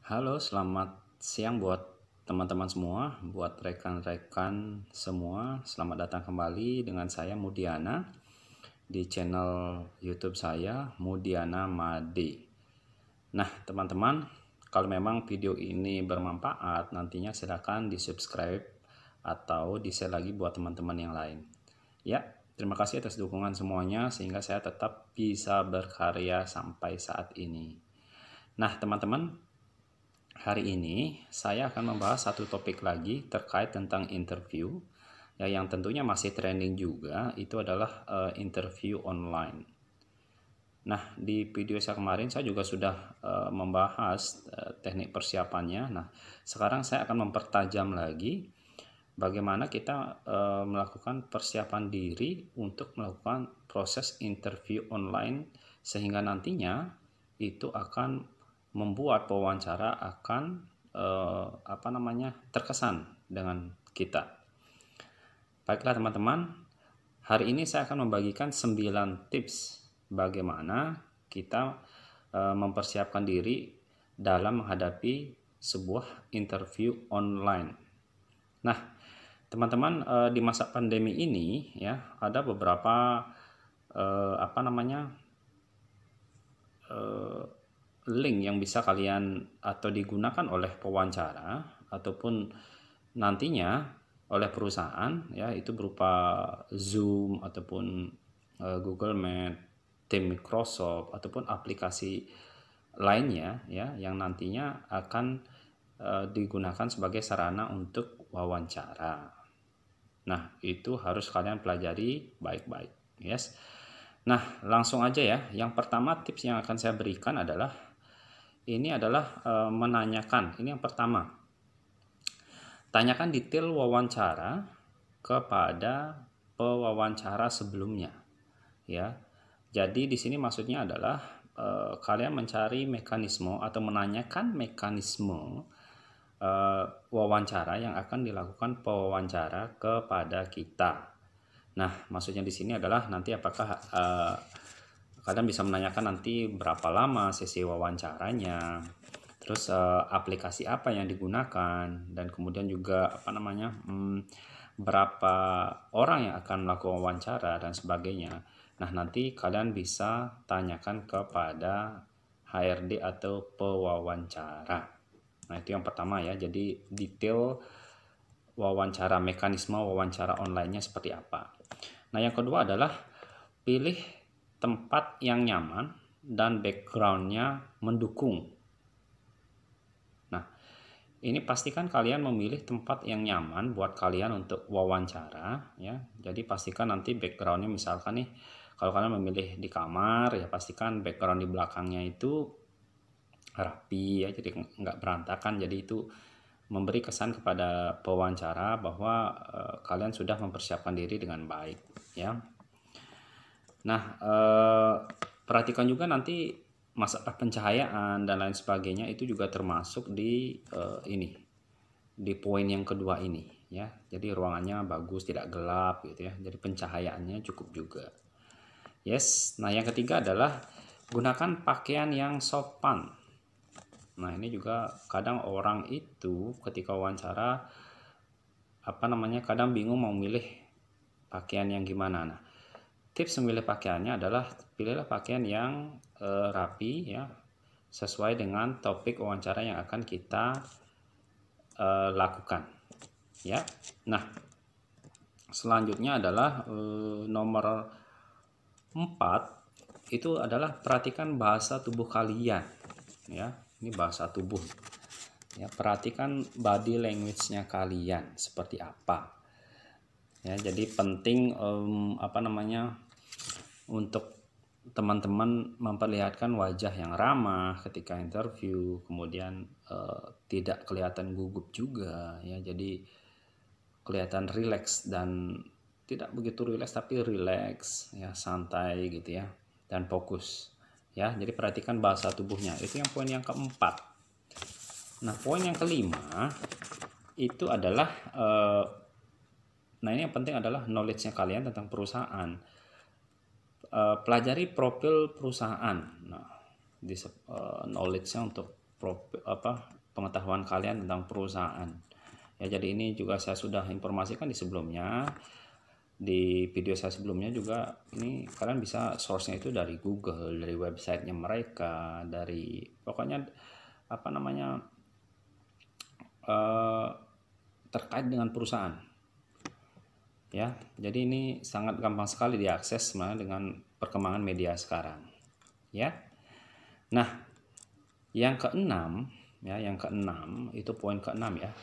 Halo, selamat siang buat teman-teman semua, buat rekan-rekan semua. Selamat datang kembali dengan saya Mudiana di channel YouTube saya Mudiana Made. Nah, teman-teman, kalau memang video ini bermanfaat, nantinya silakan di-subscribe atau di-share lagi buat teman-teman yang lain. Ya, terima kasih atas dukungan semuanya sehingga saya tetap bisa berkarya sampai saat ini. Nah, teman-teman, hari ini saya akan membahas satu topik lagi terkait tentang interview ya, yang tentunya masih trending juga, itu adalah interview online. Nah, di video saya kemarin saya juga sudah membahas teknik persiapannya. Nah, sekarang saya akan mempertajam lagi bagaimana kita melakukan persiapan diri untuk melakukan proses interview online sehingga nantinya itu akan membuat pewawancara akan terkesan dengan kita. Baiklah teman-teman, hari ini saya akan membagikan 9 tips bagaimana kita mempersiapkan diri dalam menghadapi sebuah interview online. Nah, teman-teman, di masa pandemi ini ya ada beberapa link yang bisa kalian atau digunakan oleh pewawancara ataupun nantinya oleh perusahaan ya, itu berupa Zoom ataupun Google Meet, tim Microsoft ataupun aplikasi lainnya ya yang nantinya akan digunakan sebagai sarana untuk wawancara. Nah, itu harus kalian pelajari baik-baik, yes. Nah, langsung aja ya. Yang pertama tips yang akan saya berikan adalah menanyakan. Ini yang pertama. Tanyakan detail wawancara kepada pewawancara sebelumnya. Ya. Jadi di sini maksudnya adalah kalian mencari mekanisme atau menanyakan mekanisme wawancara yang akan dilakukan pewawancara kepada kita. Nah, maksudnya di sini adalah nanti apakah kalian bisa menanyakan nanti berapa lama sesi wawancaranya, terus aplikasi apa yang digunakan, dan kemudian juga berapa orang yang akan melakukan wawancara dan sebagainya. Nah, nanti kalian bisa tanyakan kepada HRD atau pewawancara. Nah, itu yang pertama ya. Jadi detail wawancara, mekanisme wawancara online-nya seperti apa. Nah, yang kedua adalah pilih tempat yang nyaman dan background-nya mendukung. Nah, ini pastikan kalian memilih tempat yang nyaman buat kalian untuk wawancara ya. Jadi pastikan nanti background-nya, misalkan nih kalau kalian memilih di kamar ya, pastikan background di belakangnya itu rapi ya, jadi nggak berantakan. Jadi itu memberi kesan kepada pewawancara bahwa kalian sudah mempersiapkan diri dengan baik ya. Nah, perhatikan juga nanti masalah pencahayaan dan lain sebagainya, itu juga termasuk di di poin yang kedua ini ya. Jadi ruangannya bagus, tidak gelap gitu ya. Jadi pencahayaannya cukup juga. Yes. Nah, yang ketiga adalah gunakan pakaian yang sopan. Nah, ini juga kadang orang itu ketika wawancara kadang bingung mau milih pakaian yang gimana. Nah, tips memilih pakaiannya adalah pilihlah pakaian yang rapi ya, sesuai dengan topik wawancara yang akan kita lakukan ya. Nah, selanjutnya adalah nomor 4 itu adalah perhatikan bahasa tubuh kalian ya. Ini bahasa tubuh ya, perhatikan body language-nya kalian seperti apa ya. Jadi penting untuk teman-teman memperlihatkan wajah yang ramah ketika interview, kemudian tidak kelihatan gugup juga ya. Jadi kelihatan rileks dan tidak begitu rileks tapi rileks ya, santai gitu ya, dan fokus ya. Jadi perhatikan bahasa tubuhnya. Itu yang poin yang keempat. Nah, poin yang kelima itu adalah ini yang penting adalah knowledge-nya kalian tentang perusahaan. Pelajari profil perusahaan. Nah, knowledge-nya untuk pengetahuan kalian tentang perusahaan. Ya, jadi ini juga saya sudah informasikan di sebelumnya. Di video saya sebelumnya juga, ini kalian bisa source-nya itu dari Google, dari websitenya mereka, dari pokoknya apa namanya terkait dengan perusahaan. Ya, jadi ini sangat gampang sekali diakses sebenarnya dengan perkembangan media sekarang. Ya. Nah, yang keenam itu poin keenam ya.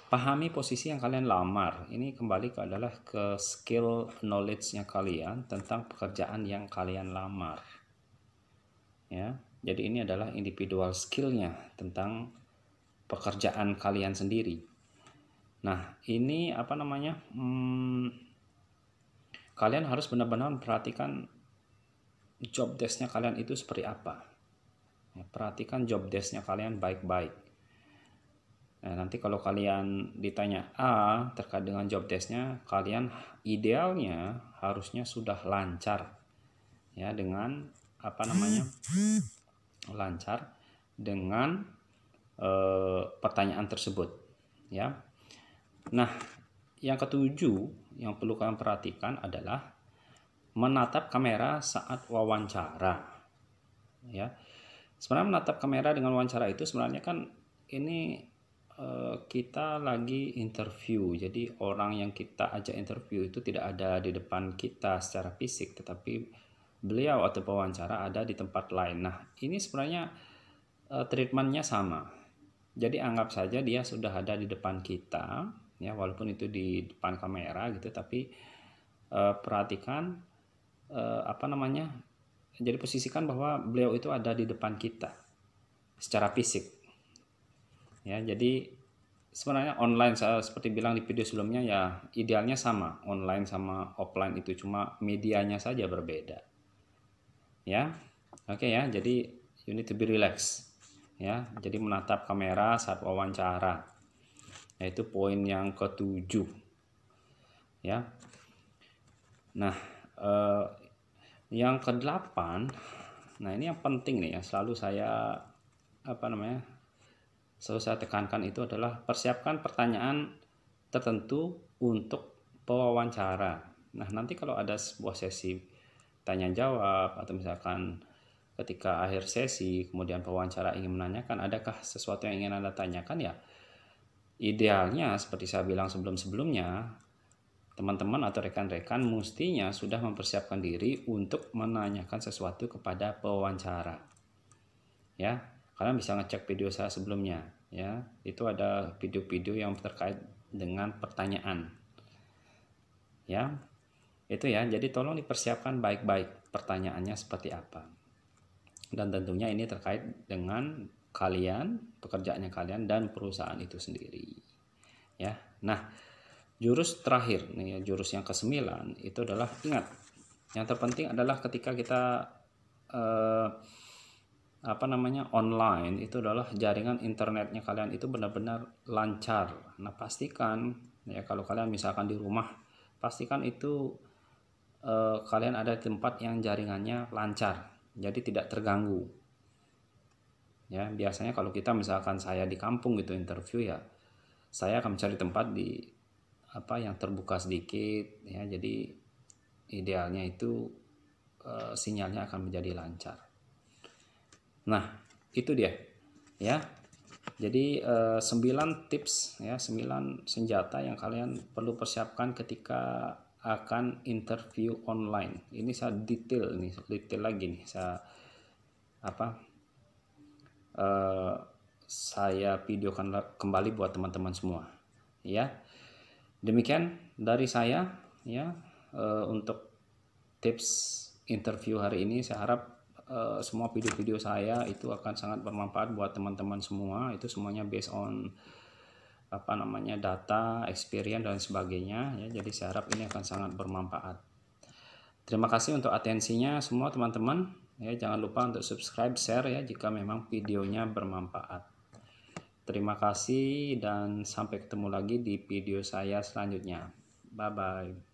Pahami posisi yang kalian lamar. Ini kembali adalah ke skill knowledge-nya kalian tentang pekerjaan yang kalian lamar. Ya, jadi ini adalah individual skill-nya tentang pekerjaan kalian sendiri. Nah, ini apa namanya? Kalian harus benar-benar memperhatikan job desk-nya kalian itu seperti apa. Ya, perhatikan job desk-nya kalian baik-baik. Nah, nanti kalau kalian ditanya A terkait dengan job desk-nya, kalian idealnya harusnya sudah lancar ya dengan apa namanya? Lancar dengan pertanyaan tersebut ya. Nah, yang ketujuh yang perlu kalian perhatikan adalah menatap kamera saat wawancara ya. Sebenarnya menatap kamera dengan wawancara itu sebenarnya kan ini kita lagi interview, jadi orang yang kita ajak interview itu tidak ada di depan kita secara fisik, tetapi beliau atau pewawancara ada di tempat lain. Nah, ini sebenarnya treatmentnya sama, jadi anggap saja dia sudah ada di depan kita ya, walaupun itu di depan kamera gitu, tapi perhatikan apa namanya, jadi posisikan bahwa beliau itu ada di depan kita secara fisik. Ya, jadi sebenarnya online, saya seperti bilang di video sebelumnya ya, idealnya sama, online sama offline itu cuma medianya saja berbeda. Ya. Oke ya, jadi you need to be relax. Ya, jadi menatap kamera saat wawancara. Yaitu poin yang ketujuh. Ya. Nah, yang kedelapan, nah ini yang penting nih ya, selalu saya selalu saya tekankan itu adalah persiapkan pertanyaan tertentu untuk pewawancara. Nah, nanti kalau ada sebuah sesi tanya jawab atau misalkan ketika akhir sesi kemudian pewawancara ingin menanyakan adakah sesuatu yang ingin Anda tanyakan, ya idealnya seperti saya bilang sebelum-sebelumnya, teman-teman atau rekan-rekan mestinya sudah mempersiapkan diri untuk menanyakan sesuatu kepada pewawancara. Ya, kalian bisa ngecek video saya sebelumnya ya, itu ada video-video yang terkait dengan pertanyaan ya, itu ya. Jadi tolong dipersiapkan baik-baik pertanyaannya seperti apa, dan tentunya ini terkait dengan kalian, pekerjaannya kalian dan perusahaan itu sendiri ya. Nah, jurus terakhir nih, jurus yang ke-9 itu adalah, ingat, yang terpenting adalah ketika kita online itu adalah jaringan internetnya kalian itu benar-benar lancar. Nah, pastikan ya, kalau kalian misalkan di rumah, pastikan itu kalian ada di tempat yang jaringannya lancar, jadi tidak terganggu ya. Biasanya kalau kita misalkan saya di kampung gitu interview ya, saya akan mencari tempat di yang terbuka sedikit ya, jadi idealnya itu sinyalnya akan menjadi lancar. Nah, itu dia ya. Jadi 9 tips ya, 9 senjata yang kalian perlu persiapkan ketika akan interview online. Ini saya detail lagi nih, saya videokan kembali buat teman-teman semua ya. Demikian dari saya ya, untuk tips interview hari ini. Saya harap semua video-video saya itu akan sangat bermanfaat buat teman-teman semua. Itu semuanya based on data, experience dan sebagainya ya. Jadi saya harap ini akan sangat bermanfaat. Terima kasih untuk atensinya semua teman-teman ya. Jangan lupa untuk subscribe, share ya jika memang videonya bermanfaat. Terima kasih dan sampai ketemu lagi di video saya selanjutnya. Bye bye.